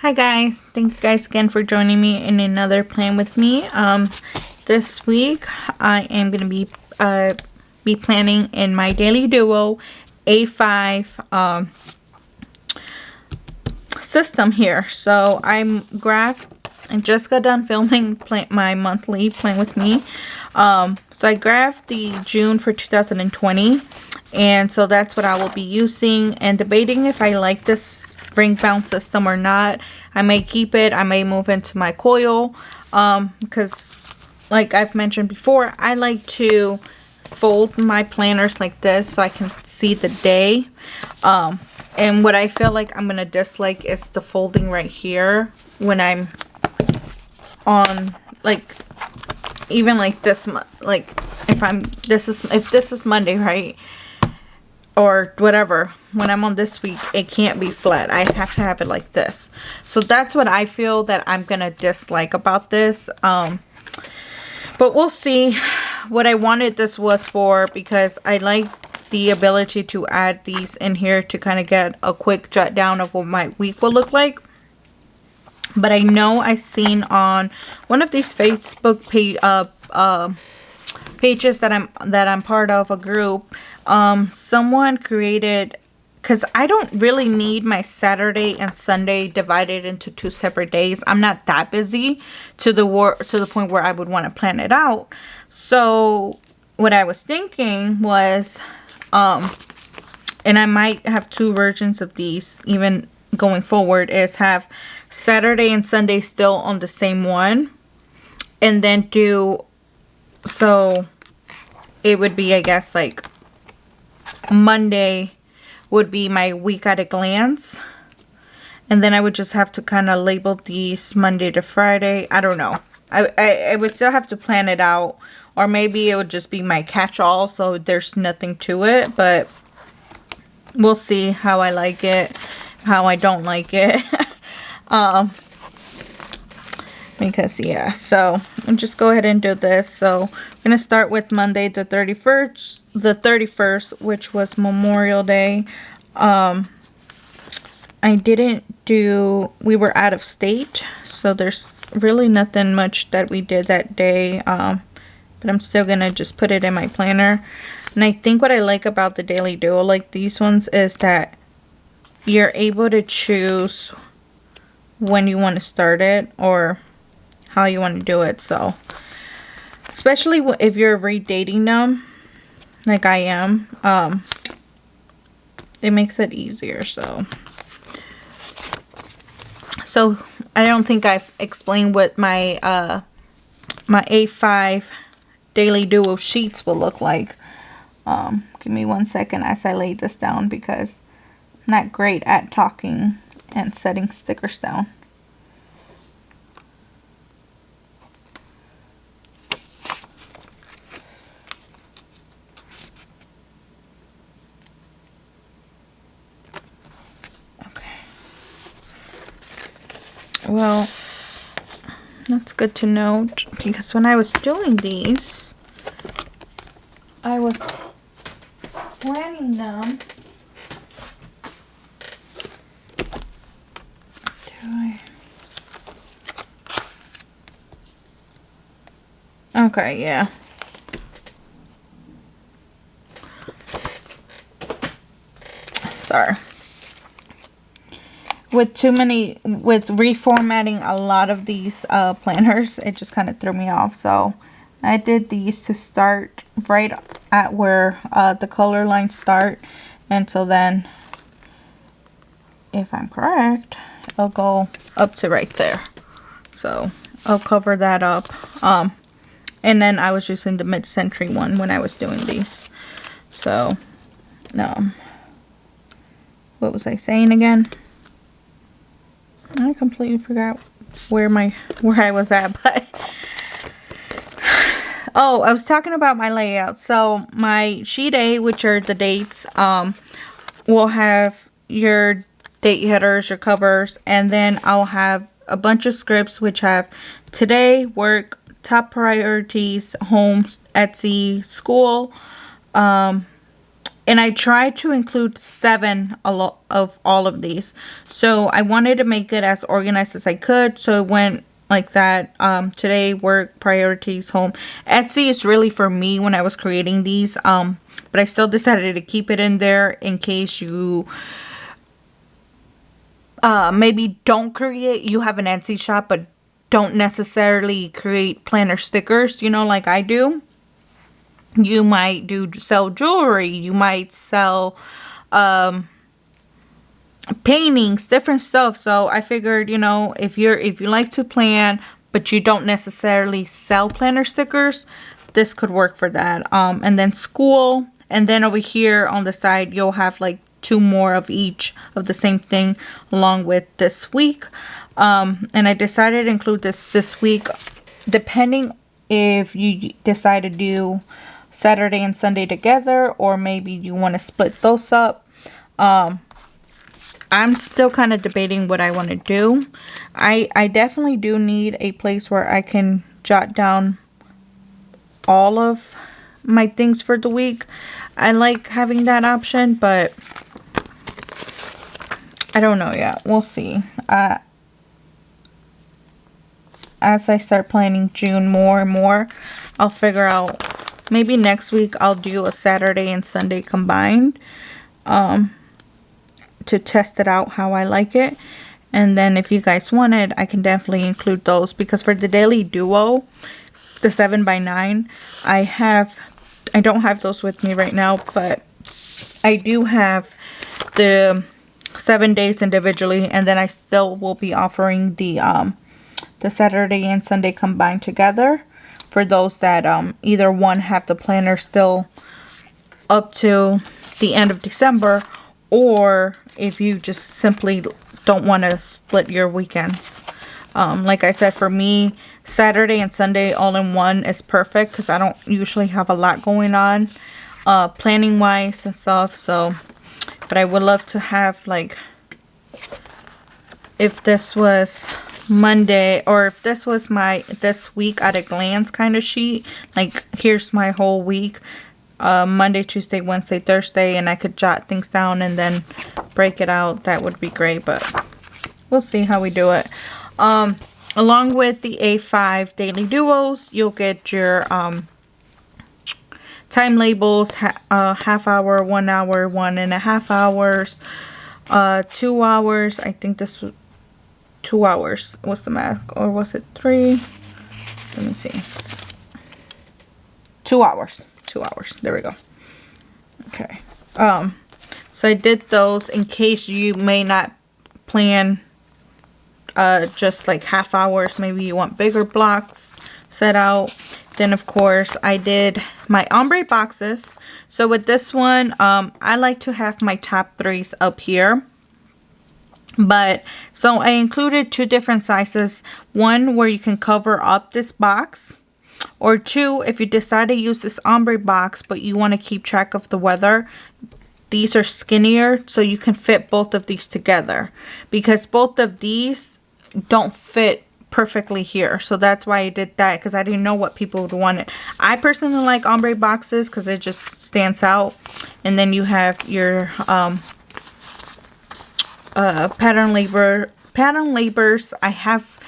Hi guys, thank you guys again for joining me in another plan with me. This week I am going to be planning in my daily duo A5 system here. So I just got done filming my monthly plan with me. So I grabbed the June for 2020, and so that's what I will be using and debating if I like this ring bound system or not. I may keep it, I may move into my coil, because like I've mentioned before, I like to fold my planners like this so I can see the day. And what I feel like I'm gonna dislike is the folding right here when I'm on, like, even like this, like if this is Monday, right, or whatever, when I'm on this week, it can't be flat. I have to have it like this. So that's what I feel that I'm gonna dislike about this. But we'll see. What I wanted this was for, because I like the ability to add these in here to kind of get a quick jot down of what my week will look like. But I know I seen on one of these Facebook pages that I'm part of, a group, someone created, because I don't really need my Saturday and Sunday divided into 2 separate days. I'm not that busy to the point where I would want to plan it out. So what I was thinking was, and I might have 2 versions of these even going forward, is have Saturday and Sunday still on the same one, and then do, so it would be, I guess, like Monday would be my week at a glance, and then I would just have to kind of label these Monday to Friday. I don't know. I would still have to plan it out, or maybe it would just be my catch-all, so there's nothing to it. But we'll see how I like it, how I don't like it. Because yeah, so I'll just go ahead and do this. So I'm gonna start with Monday the 31st, which was Memorial Day. I didn't do, we were out of state, so there's really nothing much that we did that day. But I'm still gonna just put it in my planner. And I think what I like about the Daily Duo, like these ones, is that you're able to choose when you want to start it or how you want to do it. So especially if you're redating them like I am, it makes it easier. So I don't think I've explained what my my A5 Daily Duo sheets will look like. Give me 1 second as I lay this down, because I'm not great at talking and setting stickers down. Okay. Well, that's good to note, because when I was doing these, I was planning them. Okay, yeah. Sorry. With reformatting a lot of these planners, it just kind of threw me off. So I did these to start right at where the color lines start. And so then, if I'm correct, it'll go up to right there. So I'll cover that up. And then I was using the mid-century one when I was doing these. So, no. What was I saying again? I completely forgot where I was at, but oh, I was talking about my layout. So my sheet A, which are the dates, will have your date headers, your covers, and then I'll have a bunch of scripts which have today, work, top priorities, home, Etsy, school, And I tried to include 7 of all of these. So I wanted to make it as organized as I could. So it went like that. Today, work, priorities, home. Etsy is really for me when I was creating these. But I still decided to keep it in there in case you maybe don't create. You have an Etsy shop, but don't necessarily create planner stickers, you know, like I do. You might sell jewelry. You might sell paintings, different stuff. So I figured, you know, if you like to plan, but you don't necessarily sell planner stickers, this could work for that. And then school, and then over here on the side, you'll have like 2 more of each of the same thing along with this week. And I decided to include this week, depending if you decide to do Saturday and Sunday together, or maybe you want to split those up. I'm still kind of debating what I want to do. I definitely do need a place where I can jot down all of my things for the week. I like having that option, but I don't know yet. We'll see. As I start planning June more and more, I'll figure out. Maybe next week I'll do a Saturday and Sunday combined to test it out how I like it. And then if you guys want it, I can definitely include those. Because for the Daily Duo, the 7x9, I don't have those with me right now, but I do have the 7 days individually. And then I still will be offering the Saturday and Sunday combined together. For those that either one have the planner still up to the end of December, or if you just simply don't want to split your weekends. Like I said, for me, Saturday and Sunday all in one is perfect because I don't usually have a lot going on planning wise and stuff. So, but I would love to have, like, if this was Monday, or if this was my this week at a glance kind of sheet, like here's my whole week, Monday, Tuesday, Wednesday, Thursday, and I could jot things down and then break it out, that would be great. But we'll see how we do it. Along with the A5 daily duos, you'll get your time labels, half hour, 1 hour, 1.5 hours, 2 hours. I think this was 2 hours. What's the math? Or was it 3? Let me see. 2 hours. 2 hours. There we go. Okay. So I did those in case you may not plan just like half hours. Maybe you want bigger blocks set out. Then of course I did my ombre boxes. So with this one, I like to have my top 3s up here. But so I included 2 different sizes. One where you can cover up this box, or 2 if you decide to use this ombre box but you want to keep track of the weather. These are skinnier, so you can fit both of these together, because both of these don't fit perfectly here. So that's why I did that, because I didn't know what people would want it. I personally like ombre boxes because it just stands out. And then you have your pattern labors. I have,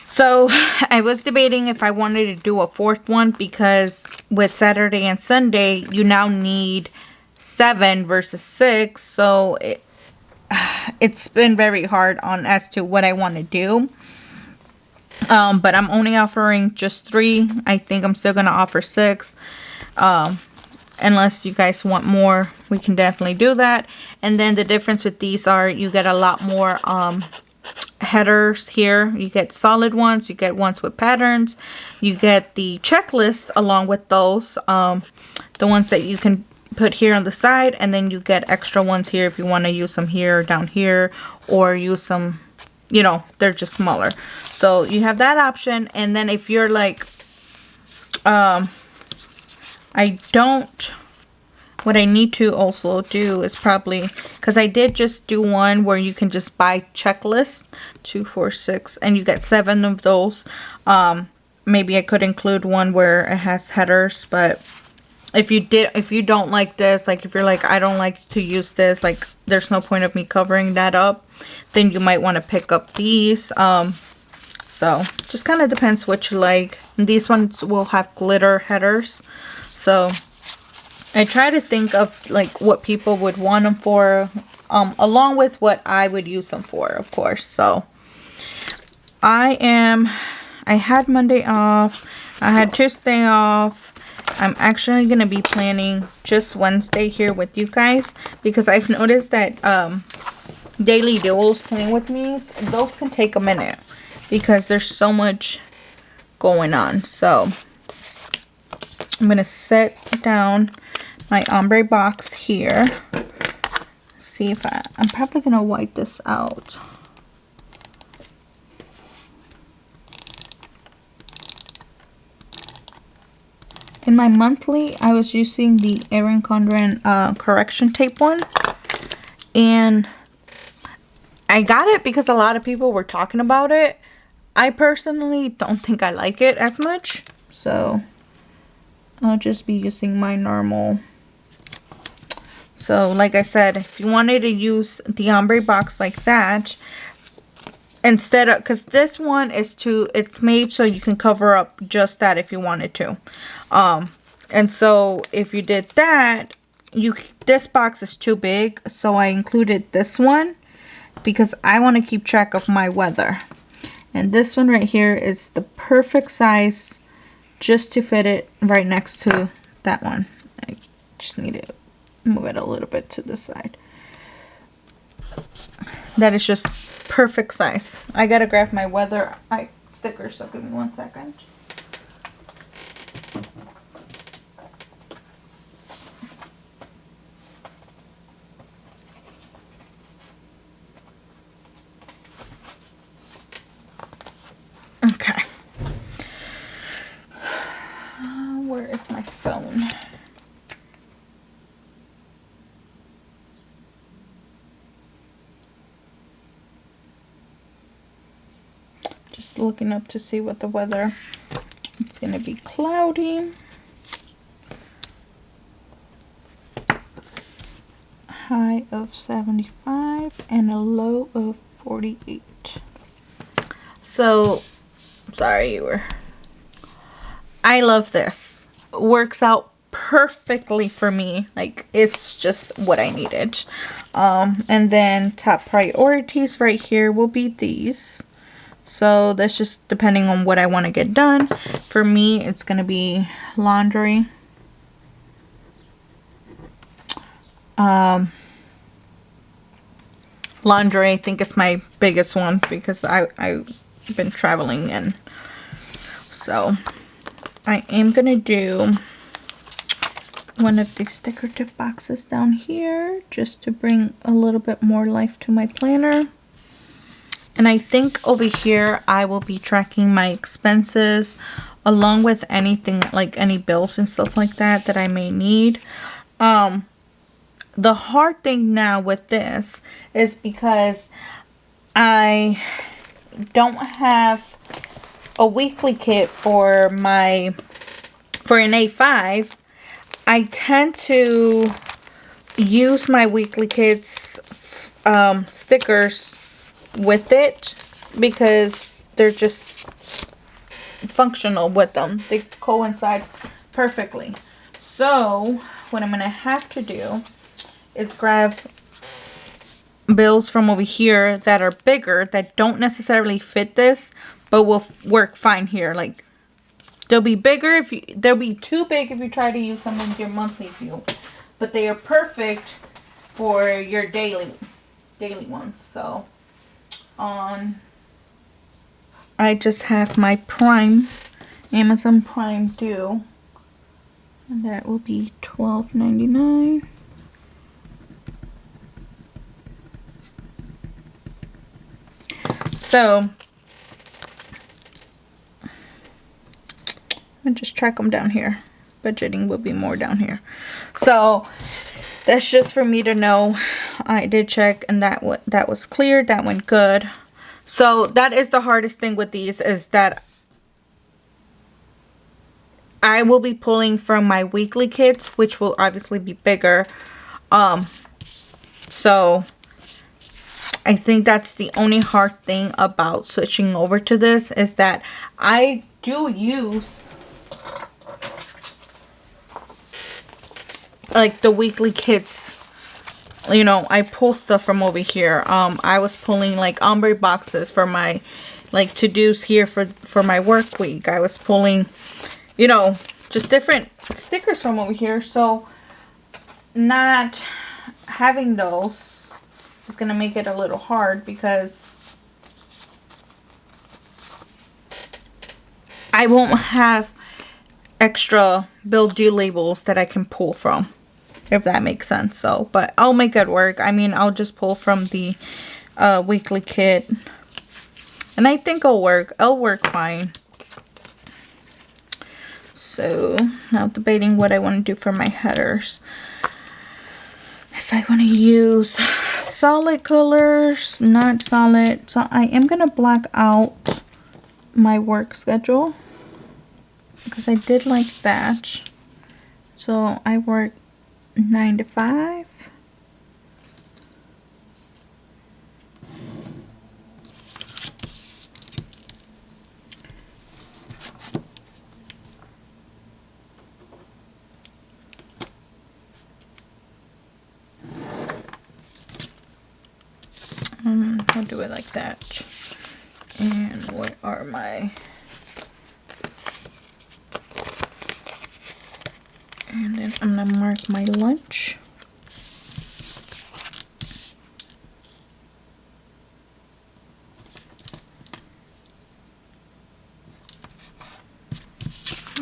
so I was debating if I wanted to do a 4th one, because with Saturday and Sunday you now need 7 versus 6. So it's been very hard on as to what I want to do. But I'm only offering just 3. I think I'm still gonna offer 6. Unless you guys want more, we can definitely do that. And then the difference with these are you get a lot more headers here. You get solid ones, you get ones with patterns, you get the checklist along with those, the ones that you can put here on the side, and then you get extra ones here if you want to use them here or down here, or use some, you know, they're just smaller. So you have that option. And then if you're like, what I need to also do is probably, because I did just do one where you can just buy checklists, 2, 4, 6, and you get 7 of those. Maybe I could include one where it has headers, but if you don't like this, like if you're like, I don't like to use this, like there's no point of me covering that up, then you might want to pick up these. So just kind of depends what you like. These ones will have glitter headers. So I try to think of like what people would want them for, along with what I would use them for, of course. So I had Monday off. I had Tuesday off. I'm actually going to be planning just Wednesday here with you guys, because I've noticed that daily duos playing with me, those can take a minute because there's so much going on. So I'm going to set down my ombre box here. See if I'm probably going to wipe this out. In my monthly, I was using the Erin Condren correction tape one. And I got it because a lot of people were talking about it. I personally don't think I like it as much. So I'll just be using my normal. So like I said, if you wanted to use the ombre box like that, instead of, because this one is it's made so you can cover up just that if you wanted to. And so if you did that, this box is too big, so I included this one because I want to keep track of my weather. And this one right here is the perfect size just to fit it right next to that one. I just need to move it a little bit to the side. That is just perfect size. I gotta grab my weather sticker, so give me 1 second. Okay. Where is my phone? Just looking up to see what the weather. It's gonna be cloudy. High of 75 and a low of 48. So, sorry, I love this. Works out perfectly for me. Like, it's just what I needed. And then top priorities right here will be these. So that's just depending on what I want to get done. For me, it's going to be laundry. Laundry, I think, is my biggest one because I've been traveling, and so I am going to do one of these decorative boxes down here just to bring a little bit more life to my planner. And I think over here I will be tracking my expenses along with anything like any bills and stuff like that I may need. The hard thing now with this is because I don't have a weekly kit for an A5. I tend to use my weekly kits stickers with it because they're just functional with them. They coincide perfectly. So what I'm gonna have to do is grab bills from over here that are bigger, that don't necessarily fit this, but will work fine here. Like, they'll be bigger they'll be too big if you try to use them in your monthly view, but they are perfect for your daily ones. So I just have my Prime, Amazon Prime due, and that will be $12.99. So I'll just track them down here. Budgeting will be more down here. So that's just for me to know. I did check, and that was cleared. That went good. So that is the hardest thing with these, is that I will be pulling from my weekly kits, which will obviously be bigger. So I think that's the only hard thing about switching over to this, is that I do use like the weekly kits. You know, I pull stuff from over here. I was pulling like Ombre Boxes for my like to-dos here for my work week. I was pulling, you know, just different stickers from over here. So not having those is gonna make it a little hard, because I won't have extra bill due labels that I can pull from, if that makes sense. So, but I'll make it work. I mean, I'll just pull from the weekly kit, and I think it'll work. It'll work fine. So now debating what I want to do for my headers. If I want to use solid colors, not solid. So I am going to black out my work schedule, because I did like that. So I work 9 to 5. I'll do it like that. And what are my... And then I'm gonna mark my lunch.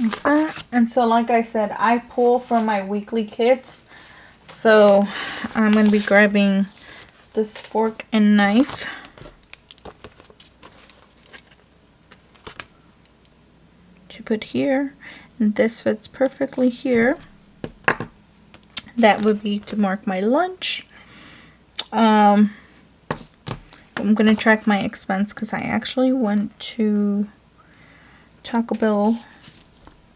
Like that. And so like I said, I pull from my weekly kits. So I'm gonna be grabbing this fork and knife. To put here. And this fits perfectly here. That would be to mark my lunch. I'm gonna track my expense, because I actually went to Taco Bell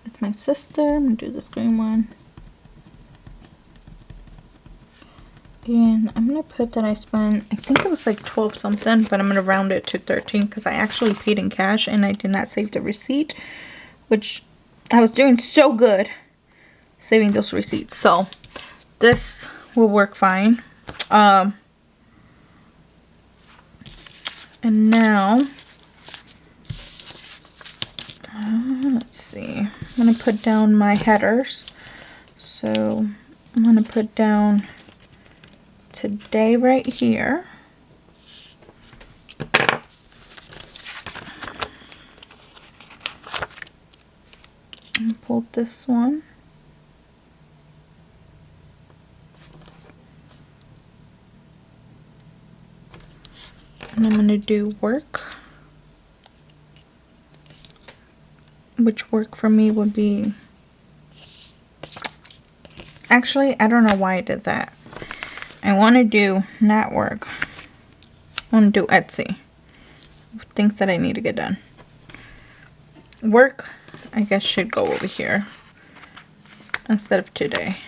with my sister. I'm gonna do this green one. And I'm gonna put that I spent, I think it was like 12 something, but I'm gonna round it to 13, because I actually paid in cash and I did not save the receipt, which I was doing so good saving those receipts. So this will work fine. And now let's see, I'm gonna put down my headers. So I'm gonna put down today right here. And pull this one. And I'm going to do work. Which work for me would be... Actually, I don't know why I did that. I want to do not work. I want to do Etsy. Things that I need to get done. Work, I guess, should go over here instead of today.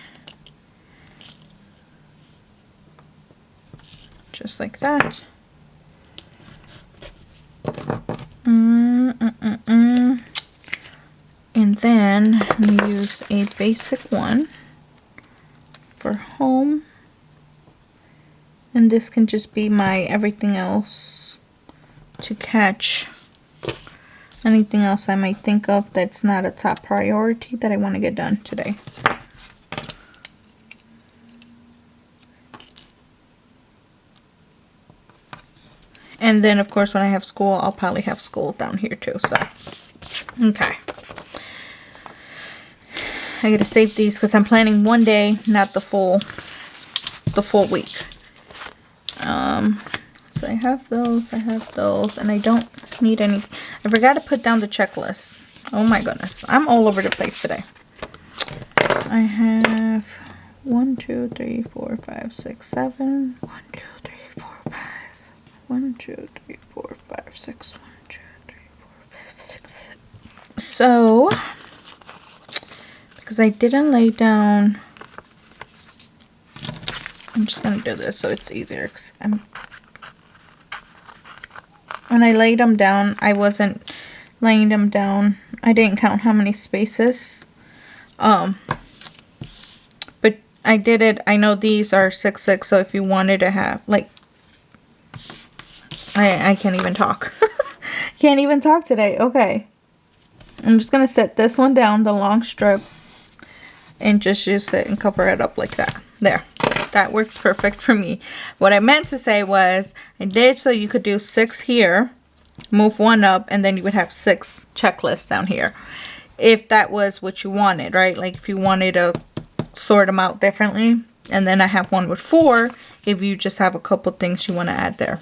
Just like that. And then I'm going to use a basic one for home. And this can just be my everything else to catch anything else I might think of that's not a top priority that I want to get done today. And then, of course, when I have school, I'll probably have school down here too. So, okay. I gotta save these because I'm planning one day, not the full week. So I have those, and I don't need any. I forgot to put down the checklist. Oh my goodness, I'm all over the place today. I have 1, 2, 3, 4, 5, 6, 7. 1, 2, 3, 4, 5. 1, 2, 3, 4, 5, 6. 1, 2, 3, 4, 5, 6. So because I didn't lay down. I'm just gonna do this so it's easier. 'Cause when I laid them down, I wasn't laying them down. I didn't count how many spaces. But I did it. I know these are 6'6", so if you wanted to have like, I can't even talk. Can't even talk today. Okay. I'm just gonna set this one down, the long strip, and just use it and cover it up like that. There. That works perfect for me. What I meant to say was, I did so you could do 6 here, move 1 up, and then you would have 6 checklists down here. If that was what you wanted, right? Like if you wanted to sort them out differently. And then I have one with 4 if you just have a couple things you want to add there.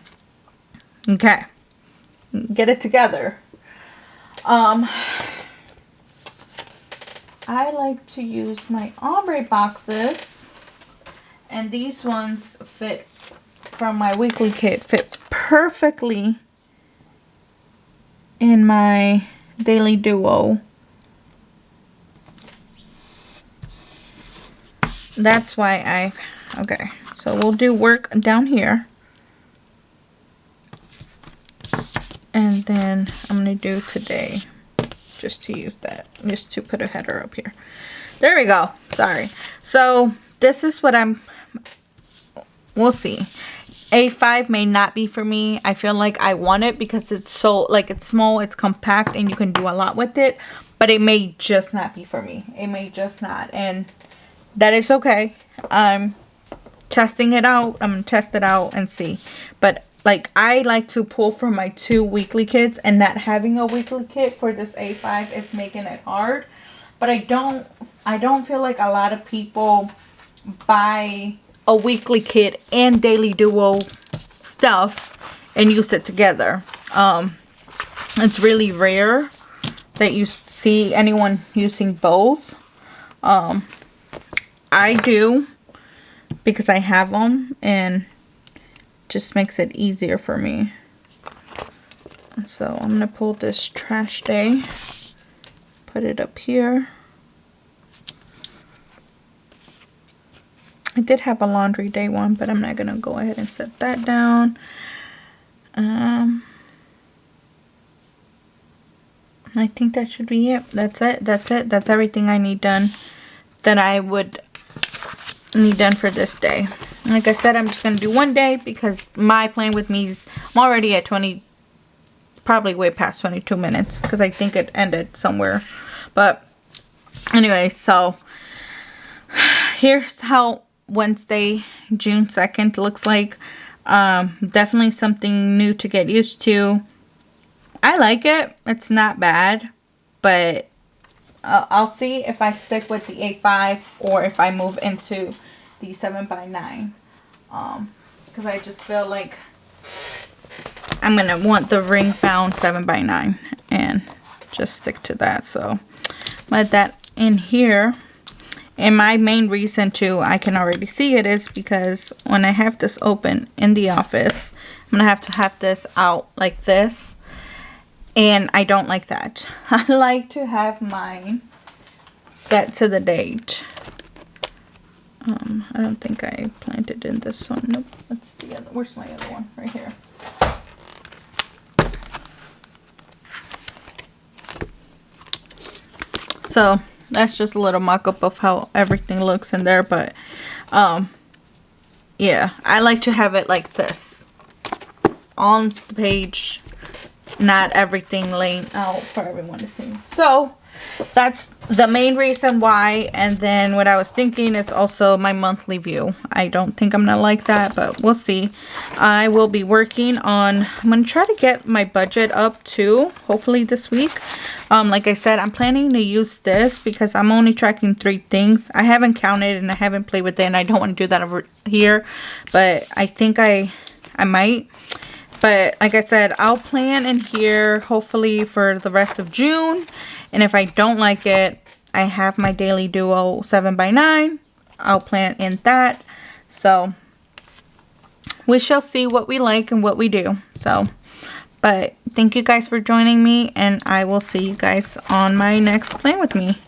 Okay. Get it together. I like to use my Ombre Boxes, and these ones fit from my weekly kit, fit perfectly in my daily duo. That's why okay, so we'll do work down here. And then I'm going to do today, just to use that, just to put a header up here. There we go. Sorry. So this is what we'll see. A5 may not be for me. I feel like I want it because it's so, like, it's small, it's compact, and you can do a lot with it. But it may just not be for me. It may just not. And that is okay. I'm testing it out. I'm going to test it out and see. But like, I like to pull from my 2 weekly kits, and not having a weekly kit for this A5 is making it hard. But I don't feel like a lot of people buy a weekly kit and daily duo stuff and use it together. It's really rare that you see anyone using both. I do, because I have them, and just makes it easier for me. So I'm gonna pull this trash day, put it up here. I did have a laundry day one, but I'm not gonna go ahead and set that down. I think that should be it. That's it. That's everything I need done, that I would need done for this day. Like I said, I'm just going to do 1 day because my playing with me's, I'm already at 20, probably way past 22 minutes because I think it ended somewhere. But anyway, so here's how Wednesday, June 2nd looks like. Definitely something new to get used to. I like it. It's not bad, but I'll see if I stick with the A5 or if I move into the 7x9. Because I just feel like I'm going to want the ring bound 7x9 and just stick to that. So let that in here. And my main reason too, I can already see it, is because when I have this open in the office, I'm going to have this out like this. And I don't like that. I like to have mine set to the date. I don't think I planted in this one. Nope. That's the other. Where's my other one? Right here. So that's just a little mock-up of how everything looks in there. But yeah, I like to have it like this on the page, not everything laying out for everyone to see. So that's the main reason why. And then what I was thinking is also my monthly view. I don't think I'm gonna like that, but we'll see. I will be working on, I'm gonna try to get my budget up too, hopefully this week. Like I said, I'm planning to use this because I'm only tracking 3 things. I haven't counted and I haven't played with it, and I don't want to do that over here, but I think I might. But like I said, I'll plan in here hopefully for the rest of June. And if I don't like it, I have my daily duo 7x9. I'll plan in that. So we shall see what we like and what we do. So, but thank you guys for joining me, and I will see you guys on my next Plan With Me.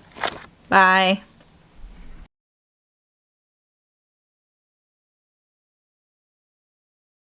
Bye.